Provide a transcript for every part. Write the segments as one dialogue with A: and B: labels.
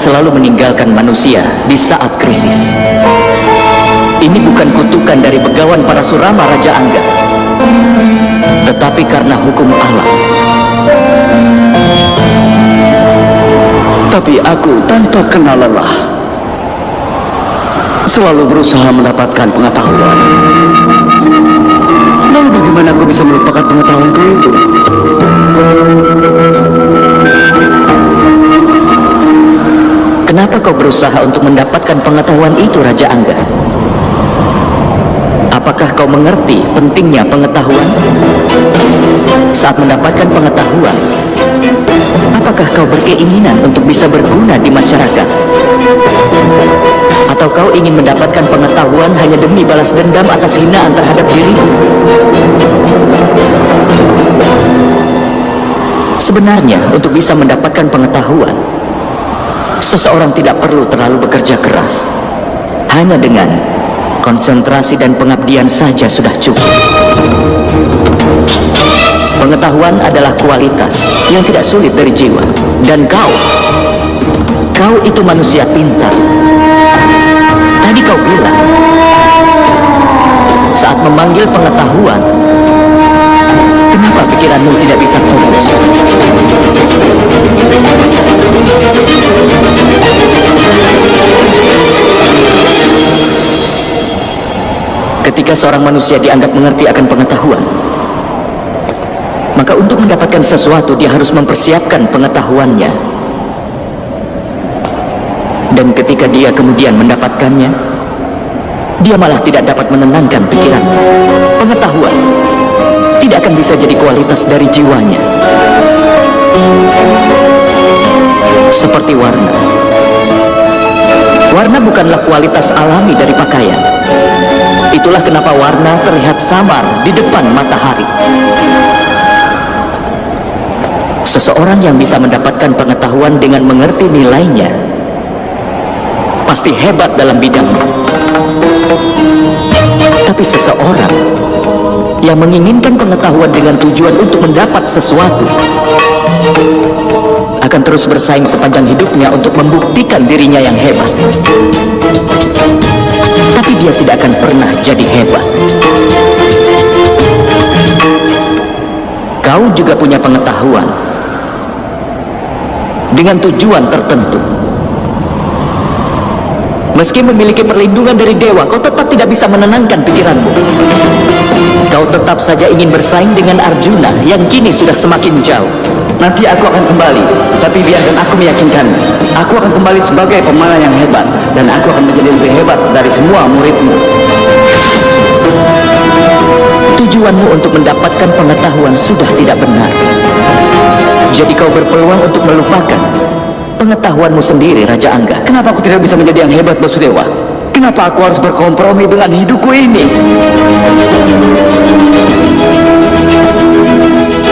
A: selalu meninggalkan manusia di saat krisis. Ini bukan kutukan dari begawan Parasurama Raja Angga, tetapi karena hukum alam.
B: Tapi aku tanpa kenal lelah selalu berusaha mendapatkan pengetahuan. Lalu bagaimana aku bisa melupakan pengetahuanku itu?
A: Kenapa kau berusaha untuk mendapatkan pengetahuan itu, Raja Angga? Apakah kau mengerti pentingnya pengetahuan? Saat mendapatkan pengetahuan, apakah kau berkeinginan untuk bisa berguna di masyarakat? Atau kau ingin mendapatkan pengetahuan hanya demi balas dendam atas hinaan terhadap dirimu? Sebenarnya, untuk bisa mendapatkan pengetahuan, seseorang tidak perlu terlalu bekerja keras. Hanya dengan konsentrasi dan pengabdian saja sudah cukup. Pengetahuan adalah kualitas yang tidak sulit dari jiwa. Dan kau itu manusia pintar. Tadi kau bilang, saat memanggil pengetahuan, kenapa pikiranmu tidak bisa fokus? Ketika seorang manusia dianggap mengerti akan pengetahuan, maka untuk mendapatkan sesuatu dia harus mempersiapkan pengetahuannya. Dan ketika dia kemudian mendapatkannya, dia malah tidak dapat menenangkan pikiran. Pengetahuan tidak akan bisa jadi kualitas dari jiwanya. Seperti warna. Warna bukanlah kualitas alami dari pakaian. Itulah kenapa warna terlihat samar di depan matahari. Seseorang yang bisa mendapatkan pengetahuan dengan mengerti nilainya pasti hebat dalam bidangnya. Tapi seseorang yang menginginkan pengetahuan dengan tujuan untuk mendapat sesuatu akan terus bersaing sepanjang hidupnya untuk membuktikan dirinya yang hebat. Tapi dia tidak akan pernah jadi hebat. Kau juga punya pengetahuan dengan tujuan tertentu. Meski memiliki perlindungan dari dewa, kau tetap tidak bisa menenangkan pikiranmu. Kau tetap saja ingin bersaing dengan Arjuna yang kini sudah semakin jauh.
B: Nanti aku akan kembali, tapi biarkan aku meyakinkanmu. Aku akan kembali sebagai pemanah yang hebat, dan aku akan menjadi lebih hebat dari semua muridmu.
A: Tujuanmu untuk mendapatkan pengetahuan sudah tidak benar. Jadi kau berpeluang untuk melupakan pengetahuanmu sendiri, Raja Angga.
B: Kenapa aku tidak bisa menjadi yang hebat, Basudewa? Kenapa aku harus berkompromi dengan hidupku ini?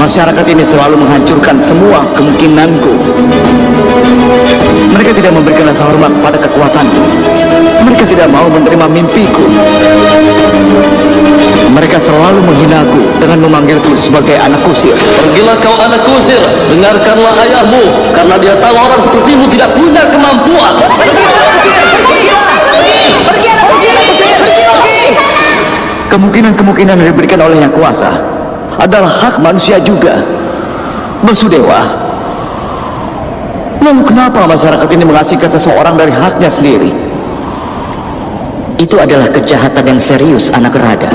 B: Masyarakat ini selalu menghancurkan semua kemungkinanku. Mereka tidak memberikan rasa hormat pada kekuatanku. Mereka tidak mau menerima mimpiku. Mereka selalu menghinaku dengan memanggilku sebagai anak kusir.
C: Pergilah kau anak kusir, dengarkanlah ayahmu, karena dia tahu orang sepertimu tidak punya kemampuan.
B: Kemungkinan-kemungkinan yang diberikan oleh Yang Kuasa adalah hak manusia juga, Basudewa. Lalu kenapa masyarakat ini mengasingkan seseorang dari haknya sendiri?
A: Itu adalah kejahatan yang serius, anak Rada.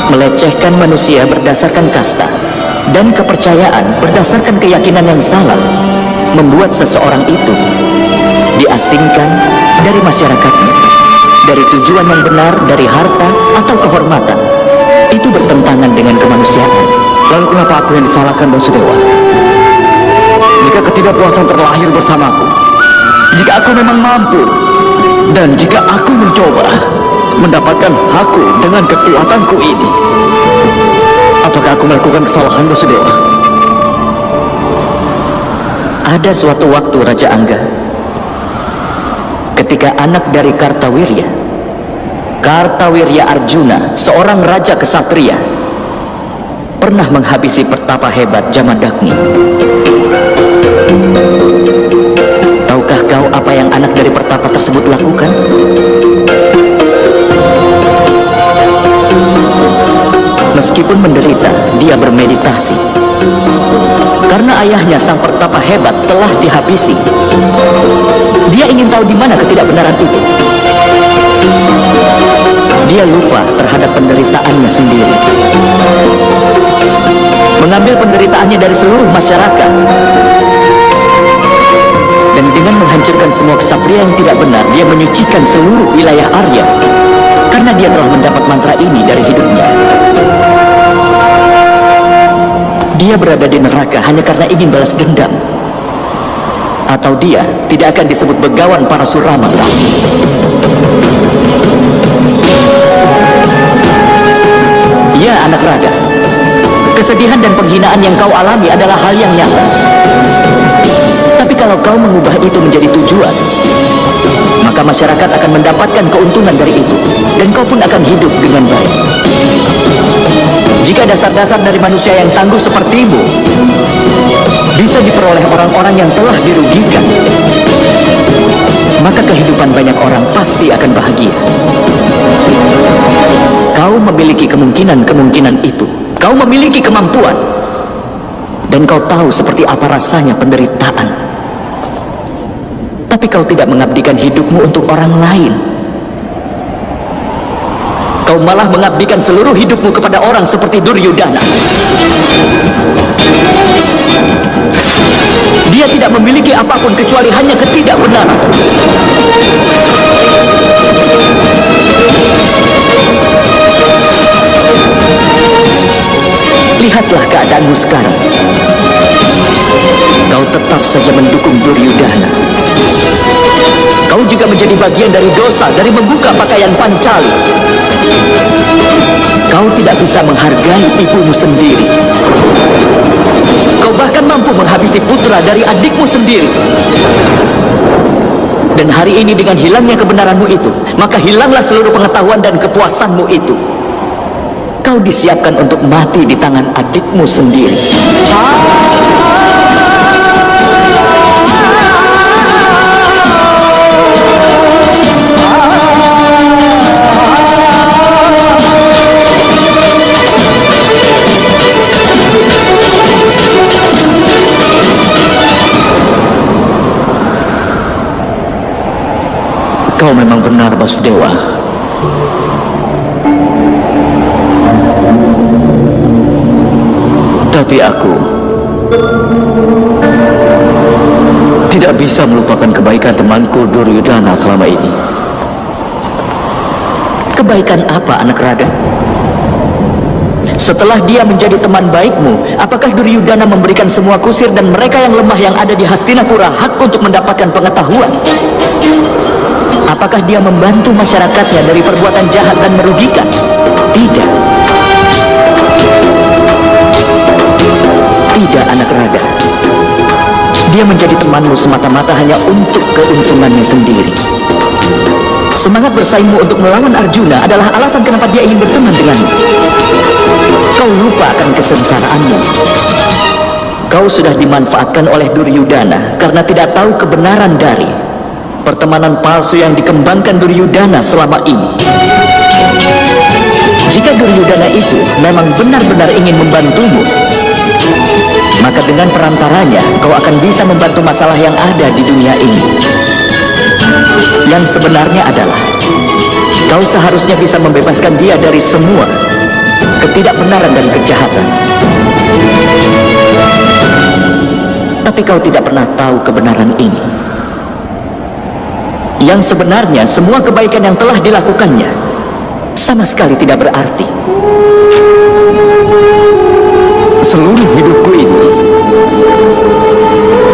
A: Melecehkan manusia berdasarkan kasta dan kepercayaan berdasarkan keyakinan yang salah membuat seseorang itu diasingkan dari masyarakatnya, dari tujuan yang benar, dari harta atau kehormatan. Itu bertentangan dengan kemanusiaan.
B: Lalu kenapa aku yang disalahkan, Basudewa? Jika ketidakpuasan terlahir bersamaku, jika aku memang mampu, dan jika aku mencoba mendapatkan hakku dengan kekuatanku ini, apakah aku melakukan kesalahan, Basudewa?
A: Ada suatu waktu, Raja Angga, ketika anak dari Kartawirya Arjuna, seorang raja kesatria, pernah menghabisi pertapa hebat Jamadagni. tahu apa yang anak dari pertapa tersebut lakukan? Meskipun menderita, dia bermeditasi. Karena ayahnya sang pertapa hebat telah dihabisi. Dia ingin tahu di mana ketidakbenaran itu. Dia lupa terhadap penderitaannya sendiri. Mengambil penderitaannya dari seluruh masyarakat. Dan dengan menghancurkan semua kesatria yang tidak benar, dia menyucikan seluruh wilayah Arya. Karena dia telah mendapat mantra ini dari hidupnya. Dia berada di neraka hanya karena ingin balas dendam. Atau dia tidak akan disebut begawan para Surama saat ini. Ya, anak raga, kesedihan dan penghinaan yang kau alami adalah hal yang nyata. Tapi kalau kau mengubah itu menjadi tujuan, maka masyarakat akan mendapatkan keuntungan dari itu, dan kau pun akan hidup dengan baik. Jika dasar-dasar dari manusia yang tangguh sepertimu bisa diperoleh orang-orang yang telah dirugikan, maka kehidupan banyak orang pasti akan bahagia. Kau memiliki kemungkinan itu. Kau memiliki kemampuan. Dan kau tahu seperti apa rasanya penderitaan. Tapi kau tidak mengabdikan hidupmu untuk orang lain. Kau malah mengabdikan seluruh hidupmu kepada orang seperti Duryudana. Dia tidak memiliki apapun kecuali hanya ketidakbenaran. Lihatlah keadaanmu sekarang. Kau tetap saja mendukung Duryudana. Kau juga menjadi bagian dari dosa dari membuka pakaian Pancali. Kau tidak bisa menghargai ibumu sendiri. Kau bahkan mampu menghabisi putra dari adikmu sendiri. Dan hari ini dengan hilangnya kebenaranmu itu, maka hilanglah seluruh pengetahuan dan kepuasanmu itu. Kau disiapkan untuk mati di tangan adikmu sendiri.
B: Kau memang benar, Basudewa. Tapi aku tidak bisa melupakan kebaikan temanku Duryudana selama ini.
A: Kebaikan apa, anak raga? Setelah dia menjadi teman baikmu, apakah Duryudana memberikan semua kusir dan mereka yang lemah yang ada di Hastinapura hak untuk mendapatkan pengetahuan? Apakah dia membantu masyarakatnya dari perbuatan jahat dan merugikan? Tidak. Tidak, anak raga. Dia menjadi temanmu semata-mata hanya untuk keuntungannya sendiri. Semangat bersaingmu untuk melawan Arjuna adalah alasan kenapa dia ingin berteman denganmu. Kau lupa akan kesengsaraanmu. Kau sudah dimanfaatkan oleh Duryudana karena tidak tahu kebenaran dari pertemanan palsu yang dikembangkan Duryudana selama ini. Jika Duryudana itu memang benar-benar ingin membantumu, maka dengan perantaranya kau akan bisa membantu masalah yang ada di dunia ini. Yang sebenarnya adalah kau seharusnya bisa membebaskan dia dari semua ketidakbenaran dan kejahatan. Tapi kau tidak pernah tahu kebenaran ini. Yang sebenarnya semua kebaikan yang telah dilakukannya sama sekali tidak berarti.
B: Seluruh hidupku ini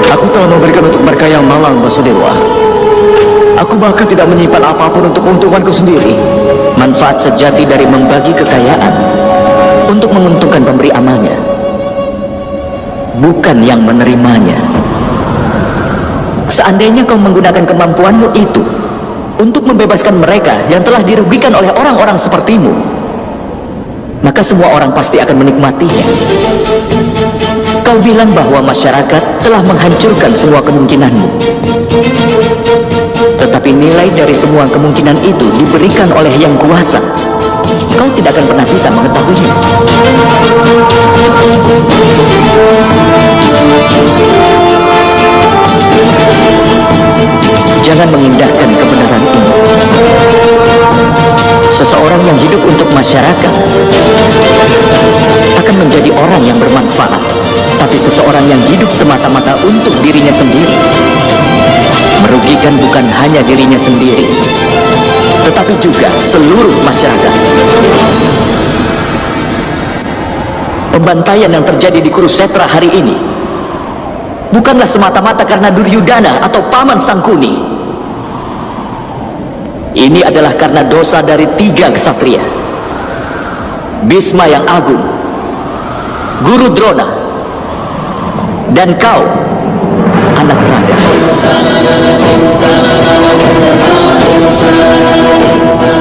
B: aku telah memberikan untuk mereka yang malang, Basudewa. Aku bahkan tidak menyimpan apapun untuk keuntunganku sendiri.
A: Manfaat sejati dari membagi kekayaan untuk menguntungkan pemberi amalnya, bukan yang menerimanya. Seandainya kau menggunakan kemampuanmu itu untuk membebaskan mereka yang telah dirugikan oleh orang-orang sepertimu, maka semua orang pasti akan menikmatinya. Kau Kau bilang bahwa masyarakat telah menghancurkan semua kemungkinanmu. Tetapi nilai dari semua kemungkinan itu diberikan oleh yang kuasa. Kau tidak akan pernah bisa mengetahuinya. Jangan mengindahkan kebenaran ini. Seseorang yang hidup untuk masyarakat akan menjadi orang yang bermanfaat. Tapi seseorang yang hidup semata-mata untuk dirinya sendiri merugikan bukan hanya dirinya sendiri, tetapi juga seluruh masyarakat. Pembantaian yang terjadi di Kurusetra hari ini bukanlah semata-mata karena Duryudana atau paman Sangkuni. Ini adalah karena dosa dari 3 ksatria: Bhisma yang agung, Guru Drona, dan kau, anak Rada.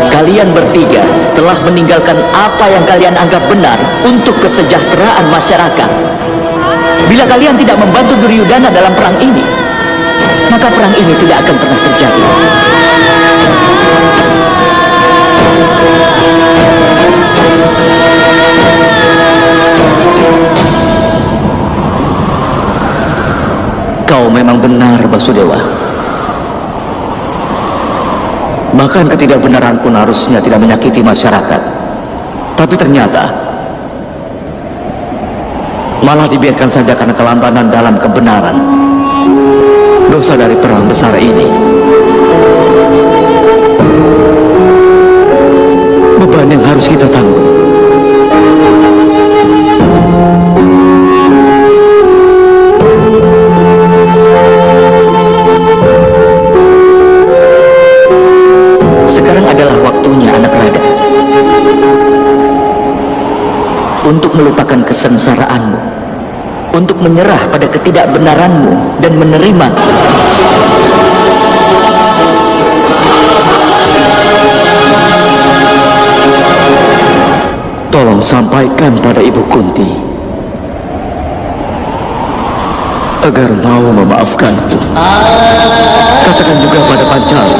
A: Kalian bertiga telah meninggalkan apa yang kalian anggap benar untuk kesejahteraan masyarakat. Bila kalian tidak membantu Duryudana dalam perang ini, maka perang ini tidak akan pernah terjadi.
B: Kau memang benar, Basudewa. Bahkan ketidakbenaran pun harusnya tidak menyakiti masyarakat. Tapi ternyata malah dibiarkan saja karena kelambanan dalam kebenaran. Dosa dari perang besar ini, beban yang harus kita tanggung.
A: Sekarang adalah waktunya, anak Rada, untuk melupakan kesengsaraanmu, untuk menyerah pada ketidakbenaranmu dan menerima.
B: Tolong sampaikan pada Ibu Kunti agar mau memaafkanku. Katakan juga pada Pancali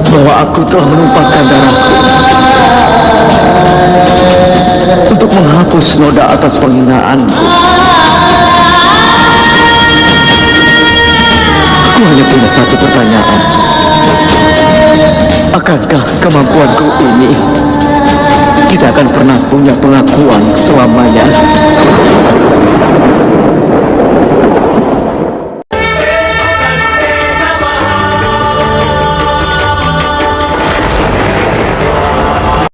B: bahwa aku telah menumpahkan darahku untuk menghapus noda atas penghinaanku. Aku hanya punya satu pertanyaan. Akankah kemampuanku ini tidak akan pernah punya pengakuan selamanya?